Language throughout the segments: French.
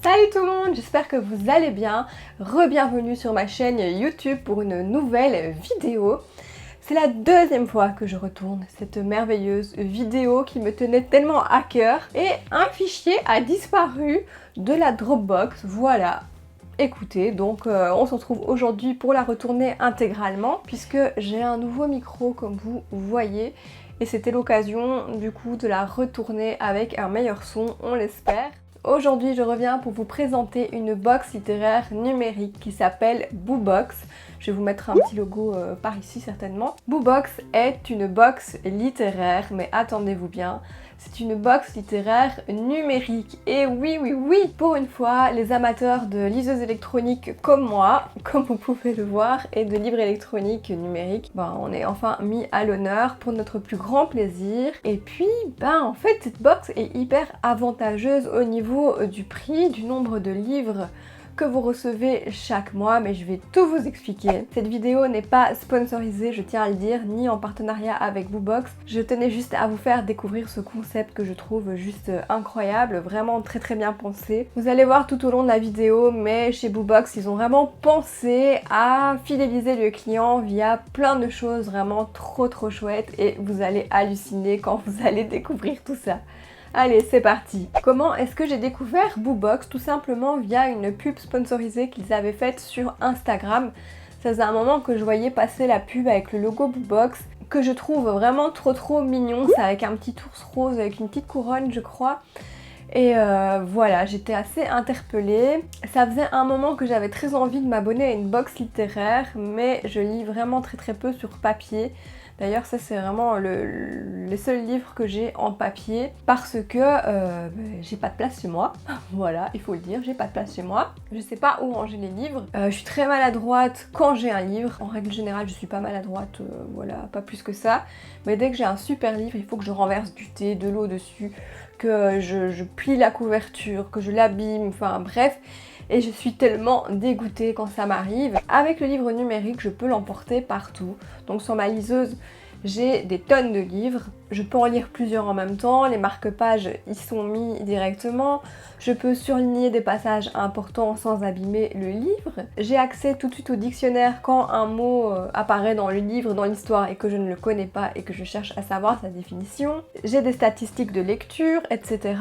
Salut tout le monde, j'espère que vous allez bien. Re-bienvenue sur ma chaîne YouTube pour une nouvelle vidéo. C'est la deuxième fois que je retourne cette merveilleuse vidéo qui me tenait tellement à cœur. Et un fichier a disparu de la Dropbox, voilà. Écoutez, donc on se retrouve aujourd'hui pour la retourner intégralement puisque j'ai un nouveau micro comme vous voyez et c'était l'occasion du coup de la retourner avec un meilleur son, on l'espère. Aujourd'hui je reviens pour vous présenter une box littéraire numérique qui s'appelle Boobox. Je vais vous mettre un petit logo par ici certainement. Boobox est une box littéraire, mais attendez-vous bien, c'est une box littéraire numérique. Et oui, pour une fois, les amateurs de liseuses électroniques comme moi, comme vous pouvez le voir, et de livres électroniques numériques, on est enfin mis à l'honneur pour notre plus grand plaisir. Et puis, en fait, cette box est hyper avantageuse au niveau du prix, du nombre de livres que vous recevez chaque mois, mais je vais tout vous expliquer. Cette vidéo n'est pas sponsorisée, je tiens à le dire, ni en partenariat avec Boobox. Je tenais juste à vous faire découvrir ce concept que je trouve juste incroyable, vraiment très bien pensé. Vous allez voir tout au long de la vidéo, mais chez Boobox, ils ont vraiment pensé à fidéliser le client via plein de choses vraiment trop chouettes et vous allez halluciner quand vous allez découvrir tout ça. Allez, c'est parti. Comment est-ce que j'ai découvert Boobox? Tout simplement via une pub sponsorisée qu'ils avaient faite sur Instagram. Ça faisait un moment que je voyais passer la pub avec le logo Boobox, que je trouve vraiment trop mignon. C'est avec un petit ours rose, avec une petite couronne, je crois. Et voilà, j'étais assez interpellée. Ça faisait un moment que j'avais très envie de m'abonner à une box littéraire, mais je lis vraiment très peu sur papier. D'ailleurs, ça c'est vraiment les seuls livres que j'ai en papier parce que j'ai pas de place chez moi. Voilà, il faut le dire, j'ai pas de place chez moi. Je sais pas où ranger les livres. Je suis très maladroite quand j'ai un livre. En règle générale, je suis pas maladroite, voilà, pas plus que ça. Mais dès que j'ai un super livre, il faut que je renverse du thé, de l'eau dessus, que je plie la couverture, que je l'abîme, enfin bref. Et je suis tellement dégoûtée quand ça m'arrive. Avec le livre numérique, je peux l'emporter partout. Donc sur ma liseuse, j'ai des tonnes de livres. Je peux en lire plusieurs en même temps. Les marque-pages y sont mis directement. Je peux surligner des passages importants sans abîmer le livre. J'ai accès tout de suite au dictionnaire quand un mot apparaît dans le livre, dans l'histoire et que je ne le connais pas et que je cherche à savoir sa définition. J'ai des statistiques de lecture, etc.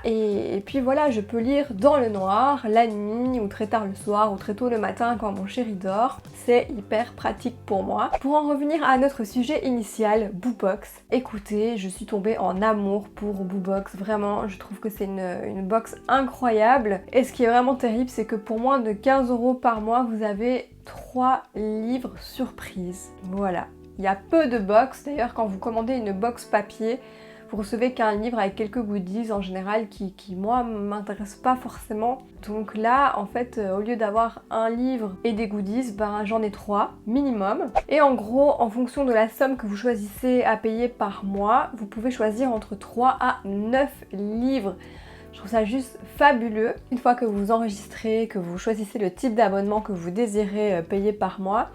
Et puis voilà, je peux lire dans le noir, la nuit ou très tard le soir ou très tôt le matin quand mon chéri dort. C'est hyper pratique pour moi. Pour en revenir à notre sujet initial, Boobox, écoutez, je suis tombée en amour pour Boobox. Vraiment, je trouve que c'est une box incroyable. Et ce qui est vraiment terrible, c'est que pour moins de 15 € par mois, vous avez 3 livres surprises. Voilà. Il y a peu de box. D'ailleurs, quand vous commandez une box papier, vous recevez qu'un livre avec quelques goodies en général qui moi, m'intéressent pas forcément. Donc là, en fait, au lieu d'avoir un livre et des goodies, j'en ai 3 minimum. Et en gros, en fonction de la somme que vous choisissez à payer par mois, vous pouvez choisir entre 3 à 9 livres. Je trouve ça juste fabuleux. Une fois que vous enregistrez, que vous choisissez le type d'abonnement que vous désirez payer par mois,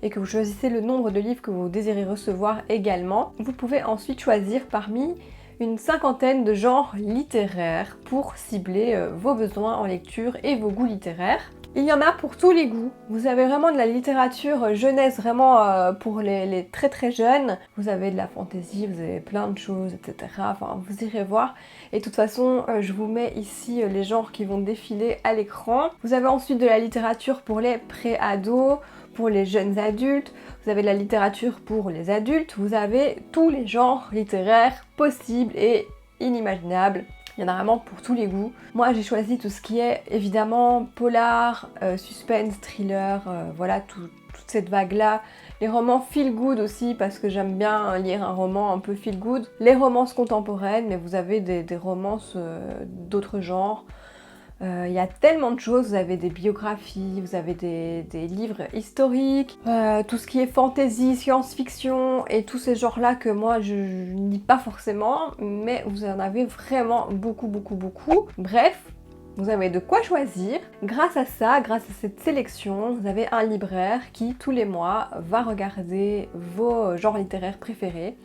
et que vous choisissez le nombre de livres que vous désirez recevoir également, vous pouvez ensuite choisir parmi une cinquantaine de genres littéraires pour cibler vos besoins en lecture et vos goûts littéraires. Il y en a pour tous les goûts. Vous avez vraiment de la littérature jeunesse, vraiment pour les très jeunes. Vous avez de la fantaisie, vous avez plein de choses, etc. Enfin, vous irez voir. Et de toute façon, je vous mets ici les genres qui vont défiler à l'écran. Vous avez ensuite de la littérature pour les pré-ados, pour les jeunes adultes, vous avez de la littérature pour les adultes, vous avez tous les genres littéraires possibles et inimaginables. Il y en a vraiment pour tous les goûts. Moi j'ai choisi tout ce qui est évidemment polar, suspense, thriller, voilà toute cette vague là. Les romans feel good aussi parce que j'aime bien lire un roman un peu feel good. Les romances contemporaines, mais vous avez des romances d'autres genres. Il y a tellement de choses, vous avez des biographies, vous avez des livres historiques, tout ce qui est fantasy, science-fiction et tous ces genres-là que moi je ne lis pas forcément, mais vous en avez vraiment beaucoup. Bref, vous avez de quoi choisir. Grâce à ça, grâce à cette sélection, vous avez un libraire qui tous les mois va regarder vos genres littéraires préférés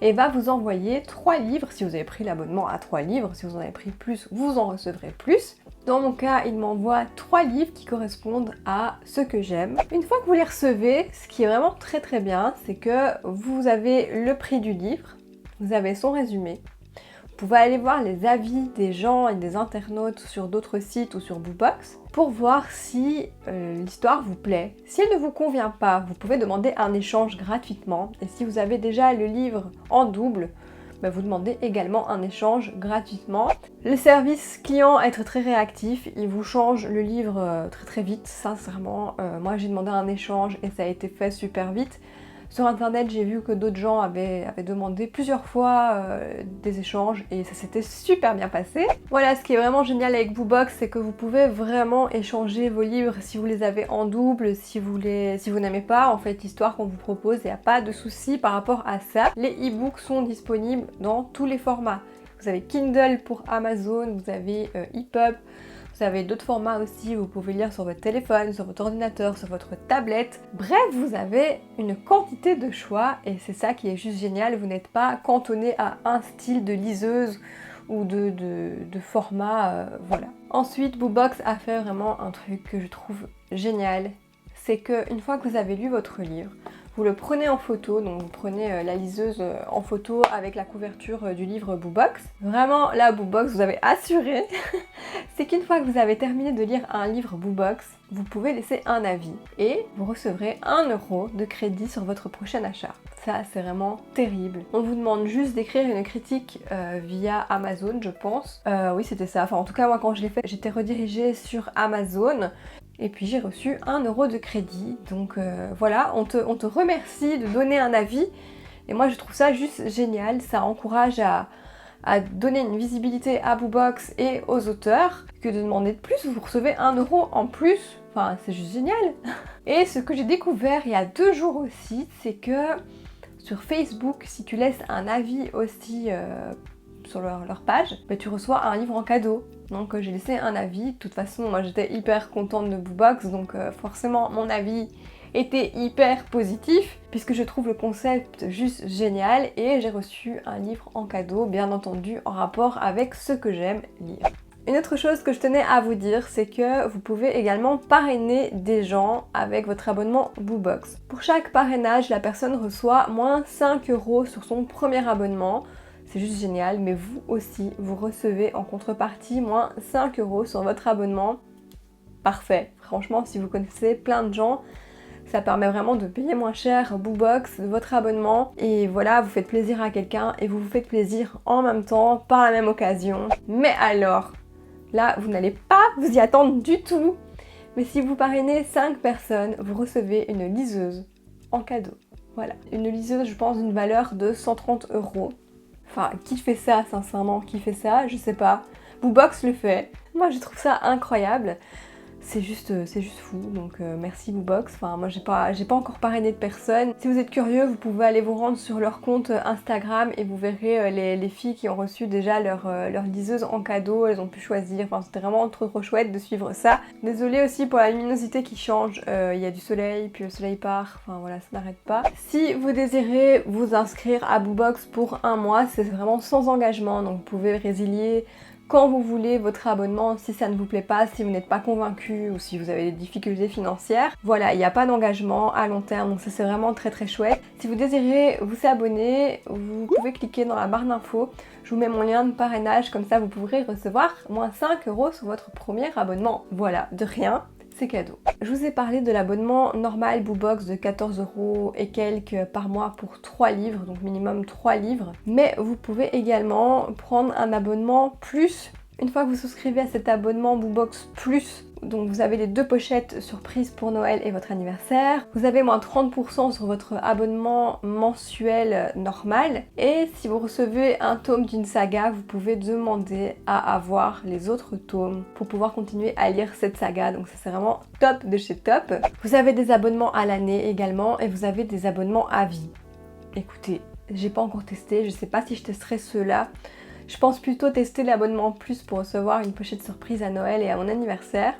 et va vous envoyer 3 livres, si vous avez pris l'abonnement à 3 livres, si vous en avez pris plus, vous en recevrez plus. Dans mon cas, il m'envoie 3 livres qui correspondent à ce que j'aime. Une fois que vous les recevez, ce qui est vraiment très bien, c'est que vous avez le prix du livre, vous avez son résumé. Vous pouvez aller voir les avis des gens et des internautes sur d'autres sites ou sur BookBox pour voir si l'histoire vous plaît. Si elle ne vous convient pas, vous pouvez demander un échange gratuitement. Et si vous avez déjà le livre en double, vous demandez également un échange gratuitement. Le service client est très réactif, il vous change le livre très vite, sincèrement. Moi j'ai demandé un échange et ça a été fait super vite. Sur internet, j'ai vu que d'autres gens avaient demandé plusieurs fois des échanges et ça s'était super bien passé. Voilà, ce qui est vraiment génial avec BookBox, c'est que vous pouvez vraiment échanger vos livres si vous les avez en double, si vous n'aimez pas en fait l'histoire qu'on vous propose, il n'y a pas de souci par rapport à ça. Les e-books sont disponibles dans tous les formats. Vous avez Kindle pour Amazon, vous avez EPUB. Vous avez d'autres formats aussi, vous pouvez lire sur votre téléphone, sur votre ordinateur, sur votre tablette. Bref, vous avez une quantité de choix et c'est ça qui est juste génial. Vous n'êtes pas cantonné à un style de liseuse ou de format, voilà. Ensuite, BookBox a fait vraiment un truc que je trouve génial. C'est qu'une fois que vous avez lu votre livre, vous le prenez en photo, donc vous prenez la liseuse en photo avec la couverture du livre BookBox. Vraiment, là, BookBox, vous avez assuré, c'est qu'une fois que vous avez terminé de lire un livre BookBox, vous pouvez laisser un avis et vous recevrez 1 € de crédit sur votre prochain achat. Ça, c'est vraiment terrible. On vous demande juste d'écrire une critique via Amazon, je pense. Oui, c'était ça. Enfin, en tout cas, moi, quand je l'ai fait, j'étais redirigée sur Amazon. Et puis j'ai reçu 1 € de crédit. Donc voilà, on te remercie de donner un avis. Et moi je trouve ça juste génial. Ça encourage à donner une visibilité à BookBox et aux auteurs. Que de demander de plus, vous recevez 1 € en plus. Enfin, c'est juste génial. Et ce que j'ai découvert il y a 2 jours aussi, c'est que sur Facebook, si tu laisses un avis aussi sur leur page, tu reçois un livre en cadeau. Donc j'ai laissé un avis. De toute façon, moi j'étais hyper contente de BookBox, donc forcément mon avis était hyper positif puisque je trouve le concept juste génial et j'ai reçu un livre en cadeau, bien entendu en rapport avec ce que j'aime lire. Une autre chose que je tenais à vous dire, c'est que vous pouvez également parrainer des gens avec votre abonnement BookBox. Pour chaque parrainage, la personne reçoit moins 5 € sur son premier abonnement. C'est juste génial, mais vous aussi, vous recevez en contrepartie moins 5 € sur votre abonnement. Parfait. Franchement, si vous connaissez plein de gens, ça permet vraiment de payer moins cher BookBox, votre abonnement. Et voilà, vous faites plaisir à quelqu'un et vous vous faites plaisir en même temps, par la même occasion. Mais alors, là, vous n'allez pas vous y attendre du tout. Mais si vous parrainez 5 personnes, vous recevez une liseuse en cadeau. Voilà. Une liseuse, je pense, d'une valeur de 130 €. Enfin, qui fait ça, sincèrement? Qui fait ça? Je sais pas. BookBox le fait. Moi, je trouve ça incroyable. C'est juste fou, donc merci BookBox. Enfin, moi j'ai pas encore parrainé de personne. Si vous êtes curieux, vous pouvez aller vous rendre sur leur compte Instagram et vous verrez les filles qui ont reçu déjà leur liseuse en cadeau. Elles ont pu choisir. Enfin, c'était vraiment trop chouette de suivre ça. Désolée aussi pour la luminosité qui change. Il y a du soleil, puis le soleil part. Enfin voilà, ça n'arrête pas. Si vous désirez vous inscrire à BookBox pour 1 mois, c'est vraiment sans engagement. Donc vous pouvez résilier quand vous voulez votre abonnement si ça ne vous plaît pas, si vous n'êtes pas convaincu ou si vous avez des difficultés financières. Voilà, il n'y a pas d'engagement à long terme, donc ça c'est vraiment très chouette. Si vous désirez vous abonner, vous pouvez cliquer dans la barre d'infos. Je vous mets mon lien de parrainage, comme ça vous pourrez recevoir moins 5 € sur votre premier abonnement. Voilà, de rien. C'est cadeau. Je vous ai parlé de l'abonnement normal BookBox de 14 € et quelques par mois pour 3 livres, donc minimum 3 livres. Mais vous pouvez également prendre un abonnement plus. Une fois que vous souscrivez à cet abonnement BookBox Plus, donc vous avez les 2 pochettes surprises pour Noël et votre anniversaire. Vous avez moins 30% sur votre abonnement mensuel normal. Et si vous recevez un tome d'une saga, vous pouvez demander à avoir les autres tomes pour pouvoir continuer à lire cette saga. Donc ça c'est vraiment top de chez top. Vous avez des abonnements à l'année également et vous avez des abonnements à vie. Écoutez, j'ai pas encore testé, je sais pas si je testerai ceux-là. Je pense plutôt tester l'abonnement plus pour recevoir une pochette surprise à Noël et à mon anniversaire.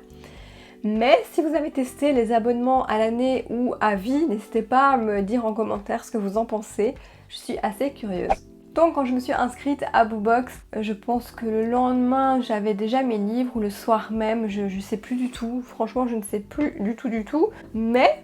Mais si vous avez testé les abonnements à l'année ou à vie, n'hésitez pas à me dire en commentaire ce que vous en pensez. Je suis assez curieuse. Donc quand je me suis inscrite à Boobox, je pense que le lendemain j'avais déjà mes livres ou le soir même, je sais plus du tout, franchement je ne sais plus du tout, mais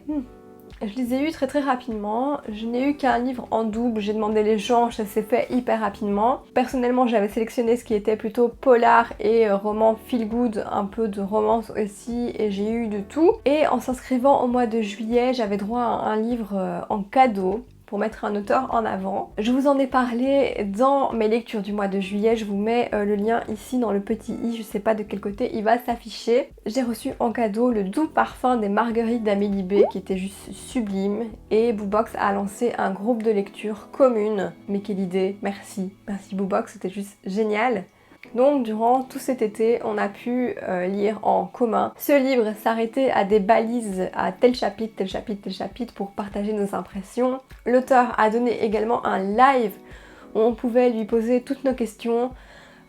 je les ai eus très rapidement. Je n'ai eu qu'un livre en double, j'ai demandé les gens, ça s'est fait hyper rapidement. Personnellement j'avais sélectionné ce qui était plutôt polar et roman feel good, un peu de romance aussi, et j'ai eu de tout. Et en s'inscrivant au mois de juillet, j'avais droit à un livre en cadeau pour mettre un auteur en avant. Je vous en ai parlé dans mes lectures du mois de juillet, je vous mets le lien ici dans le petit i, je sais pas de quel côté il va s'afficher. J'ai reçu en cadeau le doux parfum des marguerites d'Amélie B qui était juste sublime, et Boobox a lancé un groupe de lecture commune. Mais quelle idée, merci Boobox, c'était juste génial. Donc durant tout cet été, on a pu lire en commun. Ce livre s'arrêtait à des balises à tel chapitre, tel chapitre, tel chapitre pour partager nos impressions. L'auteur a donné également un live où on pouvait lui poser toutes nos questions.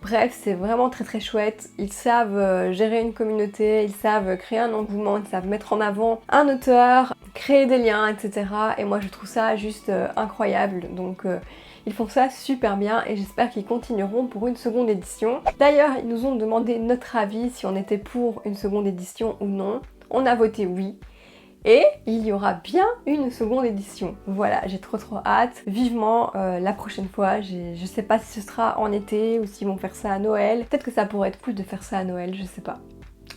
Bref, c'est vraiment très chouette. Ils savent gérer une communauté, ils savent créer un engouement, ils savent mettre en avant un auteur, créer des liens, etc. Et moi je trouve ça juste incroyable. Donc ils font ça super bien et j'espère qu'ils continueront pour une seconde édition. D'ailleurs, ils nous ont demandé notre avis si on était pour une seconde édition ou non. On a voté oui. Et il y aura bien une seconde édition. Voilà, j'ai trop hâte. Vivement la prochaine fois. Je sais pas si ce sera en été ou s'ils vont faire ça à Noël. Peut-être que ça pourrait être cool de faire ça à Noël, je sais pas.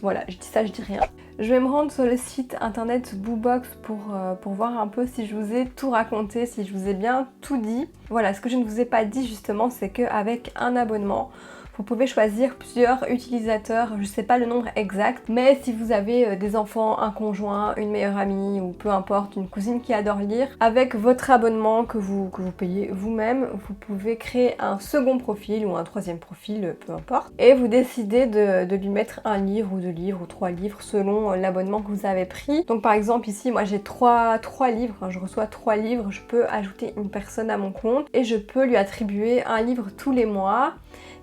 Voilà, je dis ça, je dis rien. Je vais me rendre sur le site internet Boobox pour voir un peu si je vous ai tout raconté, si je vous ai bien tout dit. Voilà, ce que je ne vous ai pas dit justement, c'est qu'avec un abonnement, vous pouvez choisir plusieurs utilisateurs, je sais pas le nombre exact, mais si vous avez des enfants, un conjoint, une meilleure amie ou peu importe, une cousine qui adore lire, avec votre abonnement que vous payez vous-même, vous pouvez créer un second profil ou un troisième profil, peu importe, et vous décidez de lui mettre un livre ou deux livres ou trois livres selon l'abonnement que vous avez pris. Donc par exemple ici, moi j'ai trois livres, enfin, je reçois 3 livres, je peux ajouter une personne à mon compte et je peux lui attribuer un livre tous les mois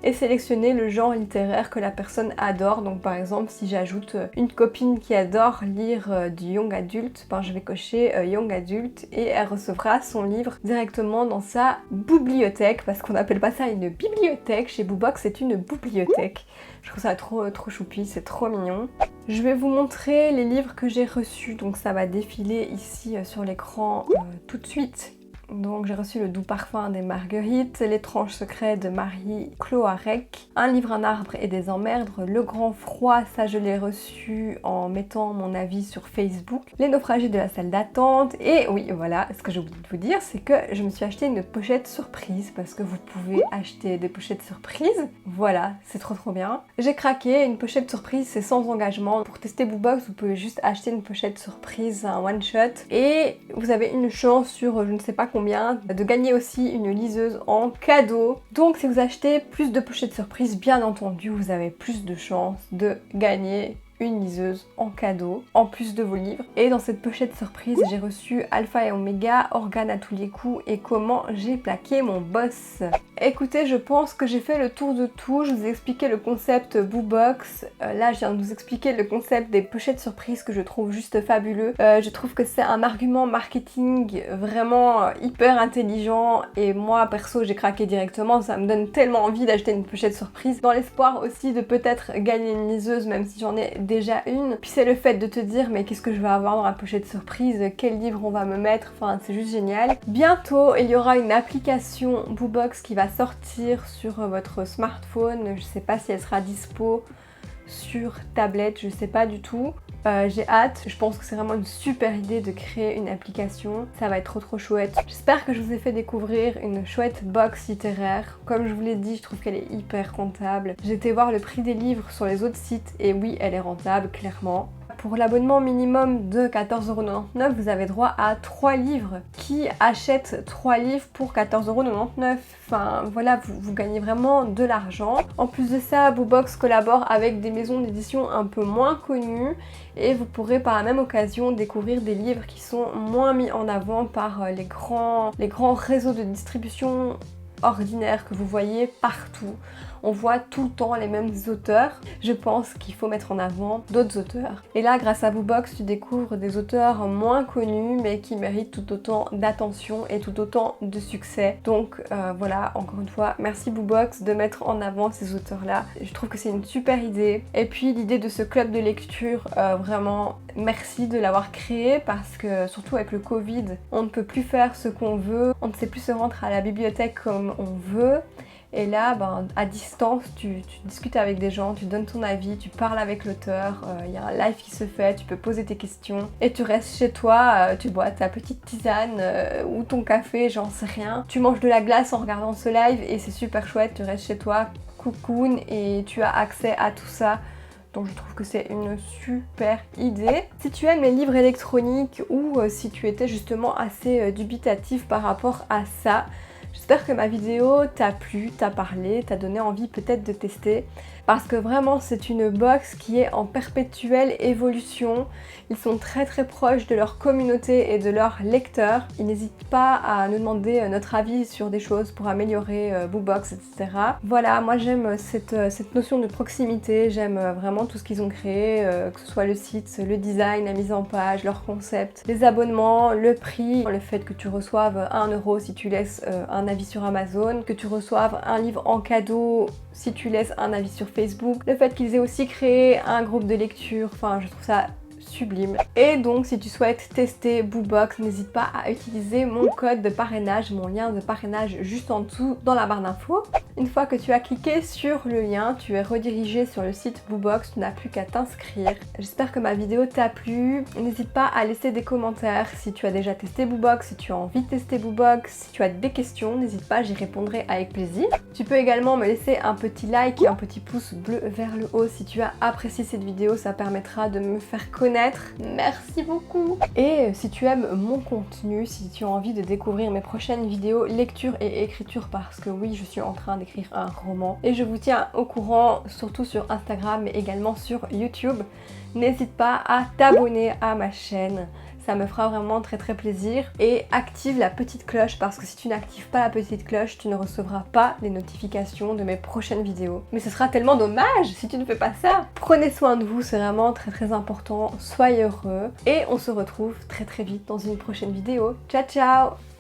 et sélectionner le genre littéraire que la personne adore. Donc par exemple si j'ajoute une copine qui adore lire du young adulte, ben, je vais cocher young adulte et elle recevra son livre directement dans sa bibliothèque, parce qu'on n'appelle pas ça une bibliothèque, chez Boobox c'est une bibliothèque. Je trouve ça trop choupi, c'est trop mignon. Je vais vous montrer les livres que j'ai reçus, donc ça va défiler ici sur l'écran tout de suite. Donc j'ai reçu le doux parfum des marguerites, l'étrange secret de Marie Cloarec, un livre, un arbre et des emmerdes, le grand froid, ça je l'ai reçu en mettant mon avis sur Facebook, les naufragés de la salle d'attente, et oui voilà, ce que j'ai oublié de vous dire, c'est que je me suis acheté une pochette surprise, parce que vous pouvez acheter des pochettes surprises, voilà, c'est trop bien. J'ai craqué, une pochette surprise c'est sans engagement, pour tester Boobox vous pouvez juste acheter une pochette surprise, un one shot, et vous avez une chance sur je ne sais pas combien de gagner aussi une liseuse en cadeau. Donc si vous achetez plus de pochettes surprises, bien entendu vous avez plus de chances de gagner une liseuse en cadeau, en plus de vos livres. Et dans cette pochette surprise, j'ai reçu Alpha et Oméga, Organes à tous les coups et Comment j'ai plaqué mon boss. Écoutez, je pense que j'ai fait le tour de tout. Je vous ai expliqué le concept Boobox. Là, je viens de vous expliquer le concept des pochettes surprises que je trouve juste fabuleux. Je trouve que c'est un argument marketing vraiment hyper intelligent et moi, perso, j'ai craqué directement. Ça me donne tellement envie d'acheter une pochette surprise dans l'espoir aussi de peut-être gagner une liseuse, même si j'en ai déjà une. Puis c'est le fait de te dire mais qu'est-ce que je vais avoir dans la pochette surprise, quel livre on va me mettre, enfin c'est juste génial. Bientôt il y aura une application Boobox qui va sortir sur votre smartphone, je sais pas si elle sera dispo sur tablette, je sais pas du tout. J'ai hâte, je pense que c'est vraiment une super idée de créer une application, ça va être trop chouette. J'espère que je vous ai fait découvrir une chouette box littéraire. Comme je vous l'ai dit, je trouve qu'elle est hyper rentable. J'ai été voir le prix des livres sur les autres sites et oui, elle est rentable, clairement. Pour l'abonnement minimum de 14,99€, vous avez droit à 3 livres. Qui achète 3 livres pour 14,99€? Enfin voilà, vous gagnez vraiment de l'argent. En plus de ça, Boobox collabore avec des maisons d'édition un peu moins connues et vous pourrez par la même occasion découvrir des livres qui sont moins mis en avant par les grands réseaux de distribution ordinaires que vous voyez partout. on voit tout le temps les mêmes auteurs. Je pense qu'il faut mettre en avant d'autres auteurs. Et là, grâce à Boobox, tu découvres des auteurs moins connus mais qui méritent tout autant d'attention et tout autant de succès. Donc voilà, encore une fois, merci Boobox de mettre en avant ces auteurs-là. Je trouve que c'est une super idée. Et puis l'idée de ce club de lecture, vraiment merci de l'avoir créé parce que surtout avec le Covid, on ne peut plus faire ce qu'on veut, on ne sait plus se rendre à la bibliothèque comme on veut. Et là, à distance, tu discutes avec des gens, tu donnes ton avis, tu parles avec l'auteur, il y a un live qui se fait, tu peux poser tes questions et tu restes chez toi, tu bois ta petite tisane ou ton café, j'en sais rien. Tu manges de la glace en regardant ce live et c'est super chouette, tu restes chez toi, cocoon, et tu as accès à tout ça. Donc je trouve que c'est une super idée. Si tu aimes les livres électroniques ou si tu étais justement assez dubitatif par rapport à ça, j'espère que ma vidéo t'a plu, t'a parlé, t'a donné envie peut-être de tester. Parce que vraiment c'est une box qui est en perpétuelle évolution. Ils sont très proches de leur communauté et de leurs lecteurs. Ils n'hésitent pas à nous demander notre avis sur des choses pour améliorer Boobox, etc. Voilà, moi j'aime cette notion de proximité, j'aime vraiment tout ce qu'ils ont créé, que ce soit le site, le design, la mise en page, leur concept, les abonnements, le prix, le fait que tu reçoives 1 € si tu laisses un avis sur Amazon, que tu reçoives un livre en cadeau si tu laisses un avis sur Facebook, le fait qu'ils aient aussi créé un groupe de lecture, enfin je trouve ça sublime. Et donc si tu souhaites tester Boobox, n'hésite pas à utiliser mon code de parrainage, mon lien de parrainage juste en dessous dans la barre d'infos. Une fois que tu as cliqué sur le lien, tu es redirigé sur le site Boobox, tu n'as plus qu'à t'inscrire. J'espère que ma vidéo t'a plu. N'hésite pas à laisser des commentaires si tu as déjà testé Boobox, si tu as envie de tester Boobox, si tu as des questions, n'hésite pas, j'y répondrai avec plaisir. Tu peux également me laisser un petit like et un petit pouce bleu vers le haut si tu as apprécié cette vidéo, ça permettra de me faire connaître. Merci beaucoup. Et si tu aimes mon contenu, si tu as envie de découvrir mes prochaines vidéos lecture et écriture, parce que oui, je suis en train d'écrire un roman et je vous tiens au courant surtout sur Instagram mais également sur YouTube, n'hésite pas à t'abonner à ma chaîne. Ça me fera vraiment très plaisir. Et active la petite cloche parce que si tu n'actives pas la petite cloche, tu ne recevras pas les notifications de mes prochaines vidéos. Mais ce sera tellement dommage si tu ne fais pas ça. Prenez soin de vous, c'est vraiment très important. Soyez heureux. Et on se retrouve très vite dans une prochaine vidéo. Ciao ciao!